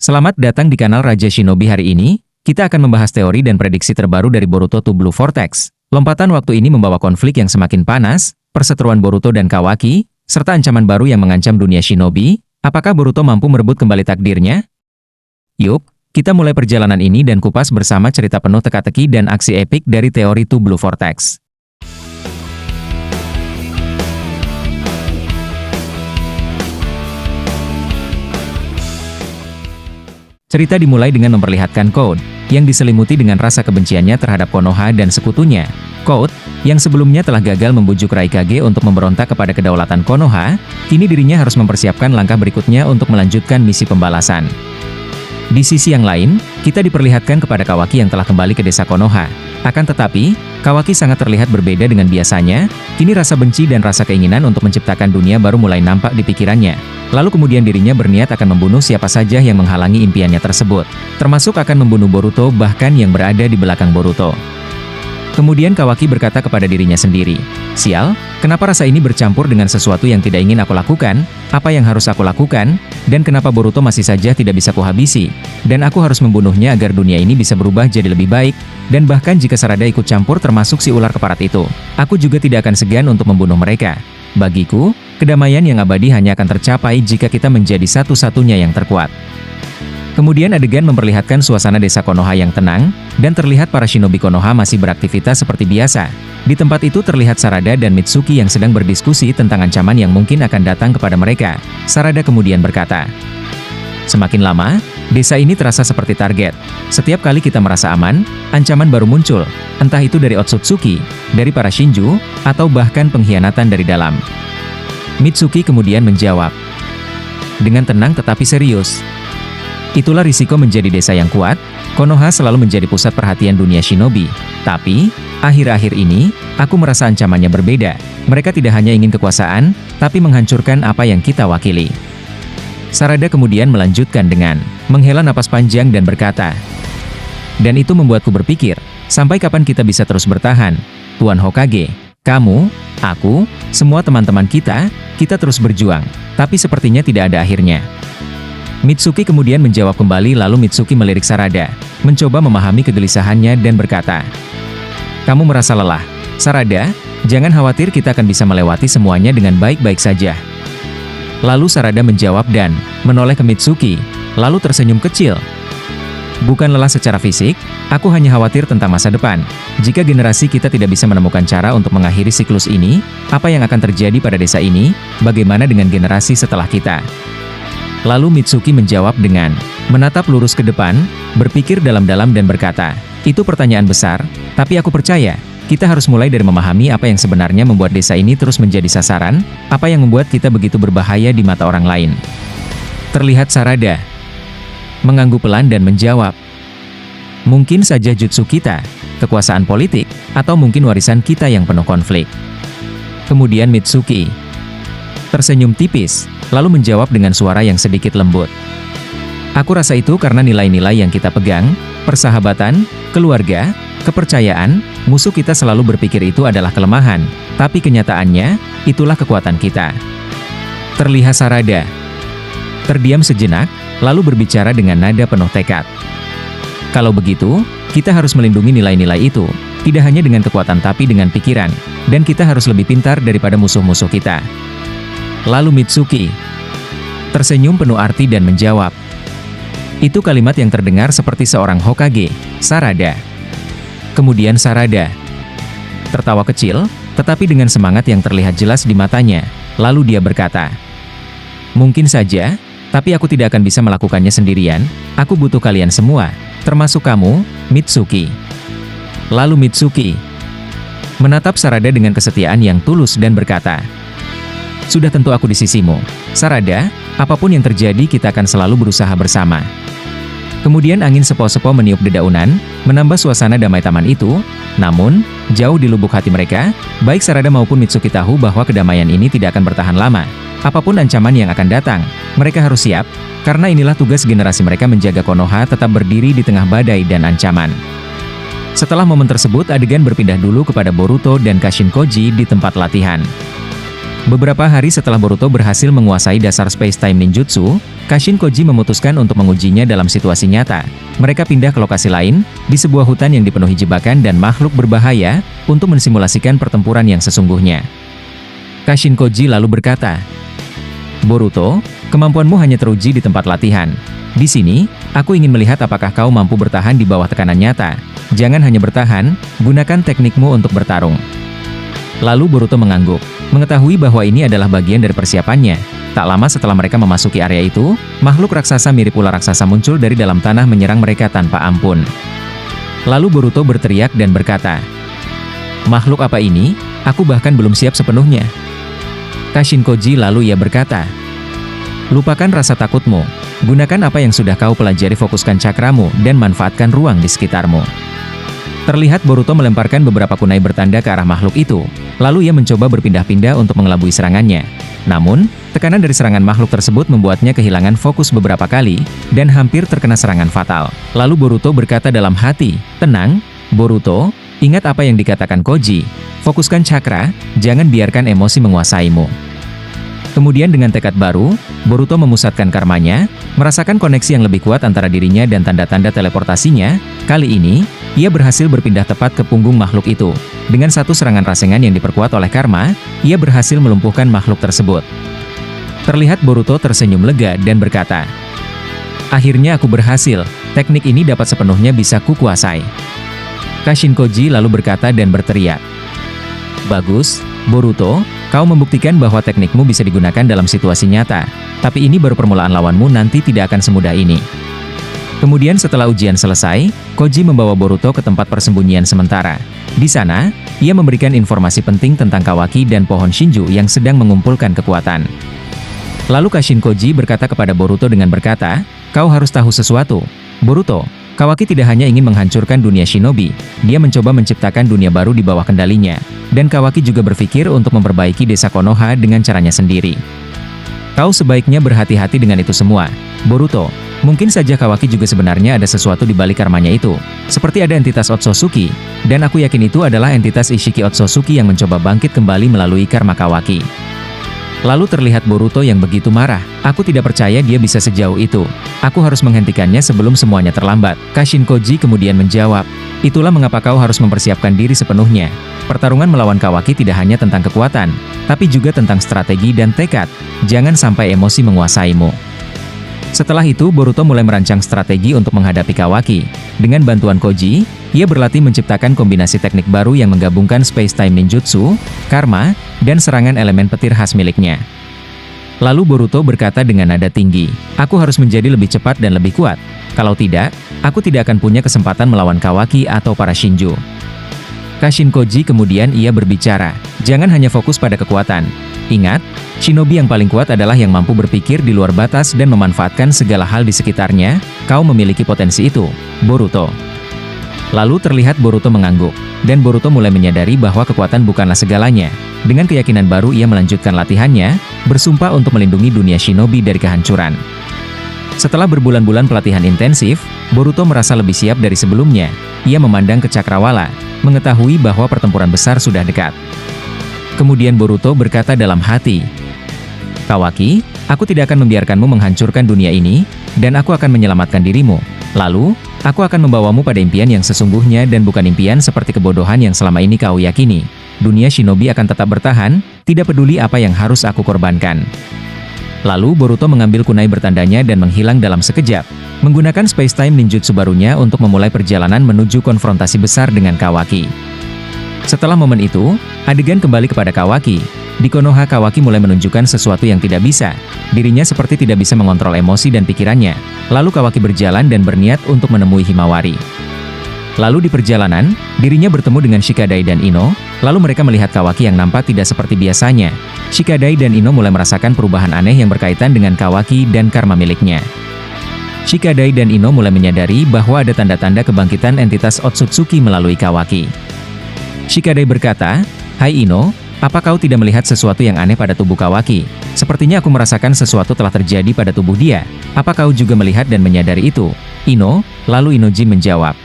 Selamat datang di kanal Raja Shinobi. Hari ini, kita akan membahas teori dan prediksi terbaru dari Boruto to Blue Vortex. Lompatan waktu ini membawa konflik yang semakin panas, perseteruan Boruto dan Kawaki, serta ancaman baru yang mengancam dunia Shinobi. Apakah Boruto mampu merebut kembali takdirnya? Yuk, kita mulai perjalanan ini dan kupas bersama cerita penuh teka-teki dan aksi epik dari teori to Blue Vortex. Cerita dimulai dengan memperlihatkan Code, yang diselimuti dengan rasa kebenciannya terhadap Konoha dan sekutunya. Code, yang sebelumnya telah gagal membujuk Raikage untuk memberontak kepada kedaulatan Konoha, kini dirinya harus mempersiapkan langkah berikutnya untuk melanjutkan misi pembalasan. Di sisi yang lain, kita diperlihatkan kepada Kawaki yang telah kembali ke desa Konoha. Akan tetapi, Kawaki sangat terlihat berbeda dengan biasanya, kini rasa benci dan rasa keinginan untuk menciptakan dunia baru mulai nampak di pikirannya. Lalu kemudian dirinya berniat akan membunuh siapa saja yang menghalangi impiannya tersebut. Termasuk akan membunuh Boruto bahkan yang berada di belakang Boruto. Kemudian Kawaki berkata kepada dirinya sendiri, "Sial, kenapa rasa ini bercampur dengan sesuatu yang tidak ingin aku lakukan? Apa yang harus aku lakukan? Dan kenapa Boruto masih saja tidak bisa kuhabisi? Dan aku harus membunuhnya agar dunia ini bisa berubah jadi lebih baik. Dan bahkan jika Sarada ikut campur termasuk si ular keparat itu, aku juga tidak akan segan untuk membunuh mereka. Bagiku, kedamaian yang abadi hanya akan tercapai jika kita menjadi satu-satunya yang terkuat." Kemudian adegan memperlihatkan suasana desa Konoha yang tenang, dan terlihat para shinobi Konoha masih beraktivitas seperti biasa. Di tempat itu terlihat Sarada dan Mitsuki yang sedang berdiskusi tentang ancaman yang mungkin akan datang kepada mereka. Sarada kemudian berkata, "Semakin lama, desa ini terasa seperti target. Setiap kali kita merasa aman, ancaman baru muncul, entah itu dari Otsutsuki, dari para Shinju, atau bahkan pengkhianatan dari dalam." Mitsuki kemudian menjawab, dengan tenang tetapi serius, "Itulah risiko menjadi desa yang kuat. Konoha selalu menjadi pusat perhatian dunia shinobi. Tapi, akhir-akhir ini, aku merasa ancamannya berbeda. Mereka tidak hanya ingin kekuasaan, tapi menghancurkan apa yang kita wakili." Sarada kemudian melanjutkan dengan menghela napas panjang dan berkata, "Dan itu membuatku berpikir, sampai kapan kita bisa terus bertahan? Tuan Hokage, kamu, aku, semua teman-teman kita terus berjuang, tapi sepertinya tidak ada akhirnya." Mitsuki kemudian menjawab kembali, lalu Mitsuki melirik Sarada, mencoba memahami kegelisahannya dan berkata, "Kamu merasa lelah, Sarada? Jangan khawatir, kita akan bisa melewati semuanya dengan baik-baik saja." Lalu Sarada menjawab dan menoleh ke Mitsuki, lalu tersenyum kecil. "Bukan lelah secara fisik, aku hanya khawatir tentang masa depan. Jika generasi kita tidak bisa menemukan cara untuk mengakhiri siklus ini, apa yang akan terjadi pada desa ini? Bagaimana dengan generasi setelah kita?" Lalu Mitsuki menjawab dengan menatap lurus ke depan, berpikir dalam-dalam dan berkata, "Itu pertanyaan besar, tapi aku percaya, kita harus mulai dari memahami apa yang sebenarnya membuat desa ini terus menjadi sasaran, apa yang membuat kita begitu berbahaya di mata orang lain." Terlihat Sarada mengangguk pelan dan menjawab, "Mungkin saja jutsu kita, kekuasaan politik, atau mungkin warisan kita yang penuh konflik." Kemudian Mitsuki tersenyum tipis, lalu menjawab dengan suara yang sedikit lembut, "Aku rasa itu karena nilai-nilai yang kita pegang, persahabatan, keluarga, kepercayaan, musuh kita selalu berpikir itu adalah kelemahan, tapi kenyataannya, itulah kekuatan kita." Terlihat Sarada terdiam sejenak, lalu berbicara dengan nada penuh tekad, "Kalau begitu, kita harus melindungi nilai-nilai itu, tidak hanya dengan kekuatan tapi dengan pikiran, dan kita harus lebih pintar daripada musuh-musuh kita." Lalu Mitsuki tersenyum penuh arti dan menjawab, "Itu kalimat yang terdengar seperti seorang Hokage, Sarada." Kemudian Sarada tertawa kecil, tetapi dengan semangat yang terlihat jelas di matanya, lalu dia berkata, "Mungkin saja, tapi aku tidak akan bisa melakukannya sendirian, aku butuh kalian semua, termasuk kamu, Mitsuki." Lalu Mitsuki menatap Sarada dengan kesetiaan yang tulus dan berkata, "Sudah tentu aku di sisimu, Sarada, apapun yang terjadi kita akan selalu berusaha bersama." Kemudian angin sepo-sepo meniup dedaunan, menambah suasana damai taman itu. Namun, jauh di lubuk hati mereka, baik Sarada maupun Mitsuki tahu bahwa kedamaian ini tidak akan bertahan lama. Apapun ancaman yang akan datang, mereka harus siap, karena inilah tugas generasi mereka menjaga Konoha tetap berdiri di tengah badai dan ancaman. Setelah momen tersebut, adegan berpindah dulu kepada Boruto dan Kashin Koji di tempat latihan. Beberapa hari setelah Boruto berhasil menguasai dasar space-time ninjutsu, Kashin Koji memutuskan untuk mengujinya dalam situasi nyata. Mereka pindah ke lokasi lain, di sebuah hutan yang dipenuhi jebakan dan makhluk berbahaya, untuk mensimulasikan pertempuran yang sesungguhnya. Kashin Koji lalu berkata, "Boruto, kemampuanmu hanya teruji di tempat latihan. Di sini, aku ingin melihat apakah kau mampu bertahan di bawah tekanan nyata. Jangan hanya bertahan, gunakan teknikmu untuk bertarung." Lalu Boruto mengangguk, mengetahui bahwa ini adalah bagian dari persiapannya. Tak lama setelah mereka memasuki area itu, makhluk raksasa mirip ular raksasa muncul dari dalam tanah menyerang mereka tanpa ampun. Lalu Boruto berteriak dan berkata, "Makhluk apa ini? Aku bahkan belum siap sepenuhnya." Kashin Koji lalu ia berkata, "Lupakan rasa takutmu. Gunakan apa yang sudah kau pelajari, fokuskan cakramu dan manfaatkan ruang di sekitarmu." Terlihat Boruto melemparkan beberapa kunai bertanda ke arah makhluk itu, lalu ia mencoba berpindah-pindah untuk mengelabui serangannya. Namun, tekanan dari serangan makhluk tersebut membuatnya kehilangan fokus beberapa kali, dan hampir terkena serangan fatal. Lalu Boruto berkata dalam hati, "Tenang, Boruto, ingat apa yang dikatakan Koji. Fokuskan cakra, jangan biarkan emosi menguasaimu." Kemudian dengan tekad baru, Boruto memusatkan karmanya, merasakan koneksi yang lebih kuat antara dirinya dan tanda-tanda teleportasinya. Kali ini, ia berhasil berpindah tepat ke punggung makhluk itu. Dengan satu serangan rasengan yang diperkuat oleh karma, ia berhasil melumpuhkan makhluk tersebut. Terlihat Boruto tersenyum lega dan berkata, "Akhirnya aku berhasil, teknik ini dapat sepenuhnya bisa kukuasai." Kashin Koji lalu berkata dan berteriak, "Bagus, Boruto, kau membuktikan bahwa teknikmu bisa digunakan dalam situasi nyata. Tapi ini baru permulaan, lawanmu nanti tidak akan semudah ini." Kemudian setelah ujian selesai, Koji membawa Boruto ke tempat persembunyian sementara. Di sana, ia memberikan informasi penting tentang Kawaki dan pohon Shinju yang sedang mengumpulkan kekuatan. Lalu Kashin Koji berkata kepada Boruto dengan berkata, "Kau harus tahu sesuatu, Boruto. Kawaki tidak hanya ingin menghancurkan dunia shinobi, dia mencoba menciptakan dunia baru di bawah kendalinya. Dan Kawaki juga berpikir untuk memperbaiki desa Konoha dengan caranya sendiri. Kau sebaiknya berhati-hati dengan itu semua, Boruto. Mungkin saja Kawaki juga sebenarnya ada sesuatu di balik karmanya itu. Seperti ada entitas Otsutsuki, dan aku yakin itu adalah entitas Ishiki Otsutsuki yang mencoba bangkit kembali melalui karma Kawaki." Lalu terlihat Boruto yang begitu marah. "Aku tidak percaya dia bisa sejauh itu. Aku harus menghentikannya sebelum semuanya terlambat." Kashin Koji kemudian menjawab, "Itulah mengapa kau harus mempersiapkan diri sepenuhnya. Pertarungan melawan Kawaki tidak hanya tentang kekuatan, tapi juga tentang strategi dan tekad. Jangan sampai emosi menguasaimu." Setelah itu Boruto mulai merancang strategi untuk menghadapi Kawaki. Dengan bantuan Koji, ia berlatih menciptakan kombinasi teknik baru yang menggabungkan space-time ninjutsu, karma, dan serangan elemen petir khas miliknya. Lalu Boruto berkata dengan nada tinggi, "Aku harus menjadi lebih cepat dan lebih kuat. Kalau tidak, aku tidak akan punya kesempatan melawan Kawaki atau para Shinju." Kashin Koji kemudian ia berbicara, "Jangan hanya fokus pada kekuatan. Ingat, shinobi yang paling kuat adalah yang mampu berpikir di luar batas dan memanfaatkan segala hal di sekitarnya. Kau memiliki potensi itu, Boruto." Lalu terlihat Boruto mengangguk, dan Boruto mulai menyadari bahwa kekuatan bukanlah segalanya. Dengan keyakinan baru ia melanjutkan latihannya, bersumpah untuk melindungi dunia shinobi dari kehancuran. Setelah berbulan-bulan pelatihan intensif, Boruto merasa lebih siap dari sebelumnya. Ia memandang ke Cakrawala, mengetahui bahwa pertempuran besar sudah dekat. Kemudian Boruto berkata dalam hati, "Kawaki, aku tidak akan membiarkanmu menghancurkan dunia ini, dan aku akan menyelamatkan dirimu. Lalu, aku akan membawamu pada impian yang sesungguhnya dan bukan impian seperti kebodohan yang selama ini kau yakini. Dunia shinobi akan tetap bertahan, tidak peduli apa yang harus aku korbankan." Lalu Boruto mengambil kunai bertandanya dan menghilang dalam sekejap, menggunakan space-time ninjutsu barunya untuk memulai perjalanan menuju konfrontasi besar dengan Kawaki. Setelah momen itu, adegan kembali kepada Kawaki. Di Konoha, Kawaki mulai menunjukkan sesuatu yang tidak bisa. Dirinya seperti tidak bisa mengontrol emosi dan pikirannya. Lalu Kawaki berjalan dan berniat untuk menemui Himawari. Lalu di perjalanan, dirinya bertemu dengan Shikadai dan Ino, lalu mereka melihat Kawaki yang nampak tidak seperti biasanya. Shikadai dan Ino mulai merasakan perubahan aneh yang berkaitan dengan Kawaki dan karma miliknya. Shikadai dan Ino mulai menyadari bahwa ada tanda-tanda kebangkitan entitas Otsutsuki melalui Kawaki. Shikadai berkata, "Hai Ino, apa kau tidak melihat sesuatu yang aneh pada tubuh Kawaki? Sepertinya aku merasakan sesuatu telah terjadi pada tubuh dia. Apa kau juga melihat dan menyadari itu?" Ino, lalu Inojin menjawab,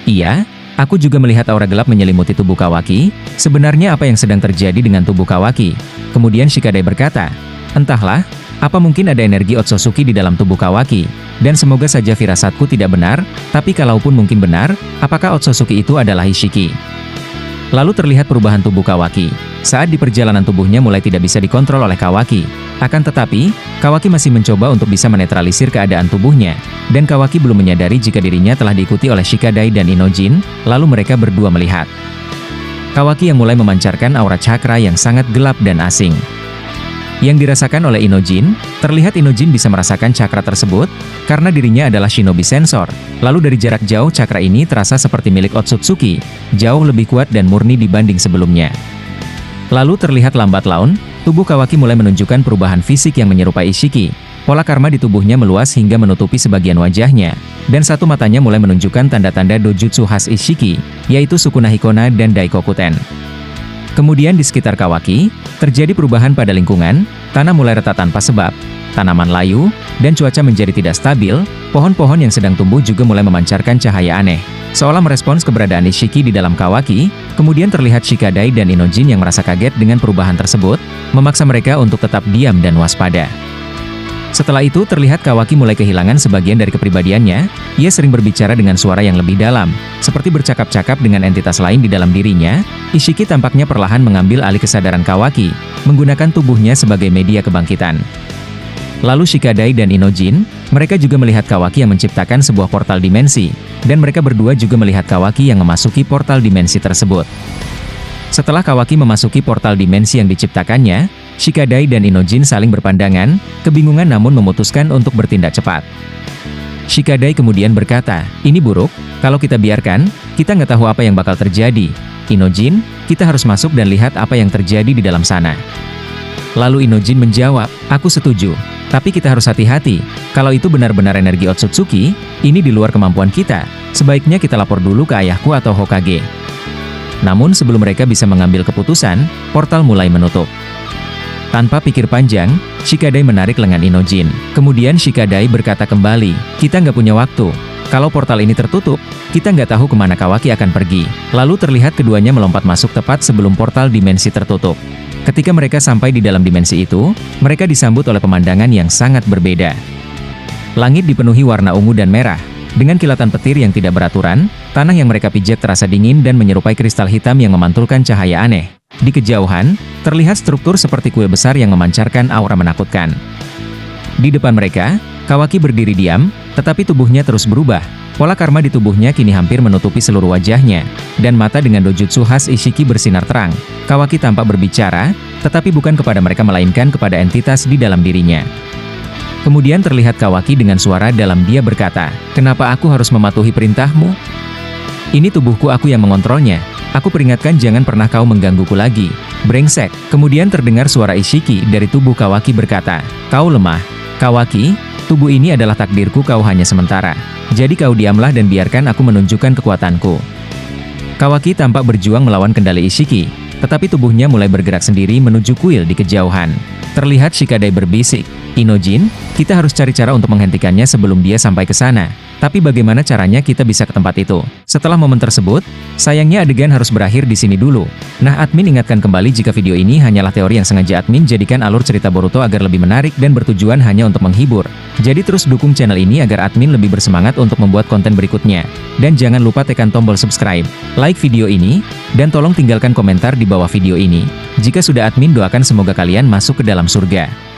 "Iya, Aku juga melihat aura gelap menyelimuti tubuh Kawaki. Sebenarnya apa yang sedang terjadi dengan tubuh Kawaki? Kemudian Shikadai berkata, entahlah, apa mungkin ada energi Otsutsuki di dalam tubuh Kawaki? Dan semoga saja firasatku tidak benar, tapi kalaupun mungkin benar, apakah Otsutsuki itu adalah Ishiki? Lalu terlihat perubahan tubuh Kawaki. Saat di perjalanan tubuhnya mulai tidak bisa dikontrol oleh Kawaki. Akan tetapi, Kawaki masih mencoba untuk bisa menetralisir keadaan tubuhnya. Dan Kawaki belum menyadari jika dirinya telah diikuti oleh Shikadai dan Inojin, lalu mereka berdua melihat Kawaki yang mulai memancarkan aura cakra yang sangat gelap dan asing. Yang dirasakan oleh Inojin, terlihat Inojin bisa merasakan cakra tersebut, karena dirinya adalah shinobi sensor. Lalu dari jarak jauh cakra ini terasa seperti milik Otsutsuki, jauh lebih kuat dan murni dibanding sebelumnya. Lalu terlihat lambat laun, tubuh Kawaki mulai menunjukkan perubahan fisik yang menyerupai Ishiki. Pola karma di tubuhnya meluas hingga menutupi sebagian wajahnya, dan satu matanya mulai menunjukkan tanda-tanda dojutsu khas Ishiki, yaitu Sukuna Hikona dan Daikokuten. Kemudian di sekitar Kawaki, terjadi perubahan pada lingkungan, tanah mulai retak tanpa sebab, tanaman layu, dan cuaca menjadi tidak stabil, pohon-pohon yang sedang tumbuh juga mulai memancarkan cahaya aneh. Seolah merespons keberadaan Ishiki di dalam Kawaki, kemudian terlihat Shikadai dan Inojin yang merasa kaget dengan perubahan tersebut, memaksa mereka untuk tetap diam dan waspada. Setelah itu terlihat Kawaki mulai kehilangan sebagian dari kepribadiannya, ia sering berbicara dengan suara yang lebih dalam, seperti bercakap-cakap dengan entitas lain di dalam dirinya. Ishiki tampaknya perlahan mengambil alih kesadaran Kawaki, menggunakan tubuhnya sebagai media kebangkitan. Lalu Shikadai dan Inojin, mereka juga melihat Kawaki yang menciptakan sebuah portal dimensi, dan mereka berdua juga melihat Kawaki yang memasuki portal dimensi tersebut. Setelah Kawaki memasuki portal dimensi yang diciptakannya, Shikadai dan Inojin saling berpandangan, kebingungan namun memutuskan untuk bertindak cepat. Shikadai kemudian berkata, ini buruk, kalau kita biarkan, kita nggak tahu apa yang bakal terjadi. Inojin, kita harus masuk dan lihat apa yang terjadi di dalam sana. Lalu Inojin menjawab, aku setuju, tapi kita harus hati-hati, kalau itu benar-benar energi Otsutsuki, ini di luar kemampuan kita, sebaiknya kita lapor dulu ke ayahku atau Hokage. Namun sebelum mereka bisa mengambil keputusan, portal mulai menutup. Tanpa pikir panjang, Shikadai menarik lengan Inojin. Kemudian Shikadai berkata kembali, kita nggak punya waktu. Kalau portal ini tertutup, kita nggak tahu kemana Kawaki akan pergi. Lalu terlihat keduanya melompat masuk tepat sebelum portal dimensi tertutup. Ketika mereka sampai di dalam dimensi itu, mereka disambut oleh pemandangan yang sangat berbeda. Langit dipenuhi warna ungu dan merah. Dengan kilatan petir yang tidak beraturan, tanah yang mereka pijak terasa dingin dan menyerupai kristal hitam yang memantulkan cahaya aneh. Di kejauhan, terlihat struktur seperti kuil besar yang memancarkan aura menakutkan. Di depan mereka, Kawaki berdiri diam, tetapi tubuhnya terus berubah. Pola karma di tubuhnya kini hampir menutupi seluruh wajahnya, dan mata dengan dojutsu khas Ishiki bersinar terang. Kawaki tampak berbicara, tetapi bukan kepada mereka melainkan kepada entitas di dalam dirinya. Kemudian terlihat Kawaki dengan suara dalam dia berkata, kenapa aku harus mematuhi perintahmu? Ini tubuhku, aku yang mengontrolnya. Aku peringatkan jangan pernah kau menggangguku lagi. Brengsek. Kemudian terdengar suara Ishiki dari tubuh Kawaki berkata, kau lemah. Kawaki, tubuh ini adalah takdirku, kau hanya sementara. Jadi kau diamlah dan biarkan aku menunjukkan kekuatanku. Kawaki tampak berjuang melawan kendali Ishiki, tetapi tubuhnya mulai bergerak sendiri menuju kuil di kejauhan. Terlihat Shikadai berbisik, Inojin, kita harus cari cara untuk menghentikannya sebelum dia sampai ke sana. Tapi bagaimana caranya kita bisa ke tempat itu? Setelah momen tersebut, sayangnya adegan harus berakhir di sini dulu. Nah, admin ingatkan kembali jika video ini hanyalah teori yang sengaja admin jadikan alur cerita Boruto agar lebih menarik dan bertujuan hanya untuk menghibur. Jadi terus dukung channel ini agar admin lebih bersemangat untuk membuat konten berikutnya. Dan jangan lupa tekan tombol subscribe, like video ini, dan tolong tinggalkan komentar di bawah video ini. Jika sudah admin doakan semoga kalian masuk ke dalam surga.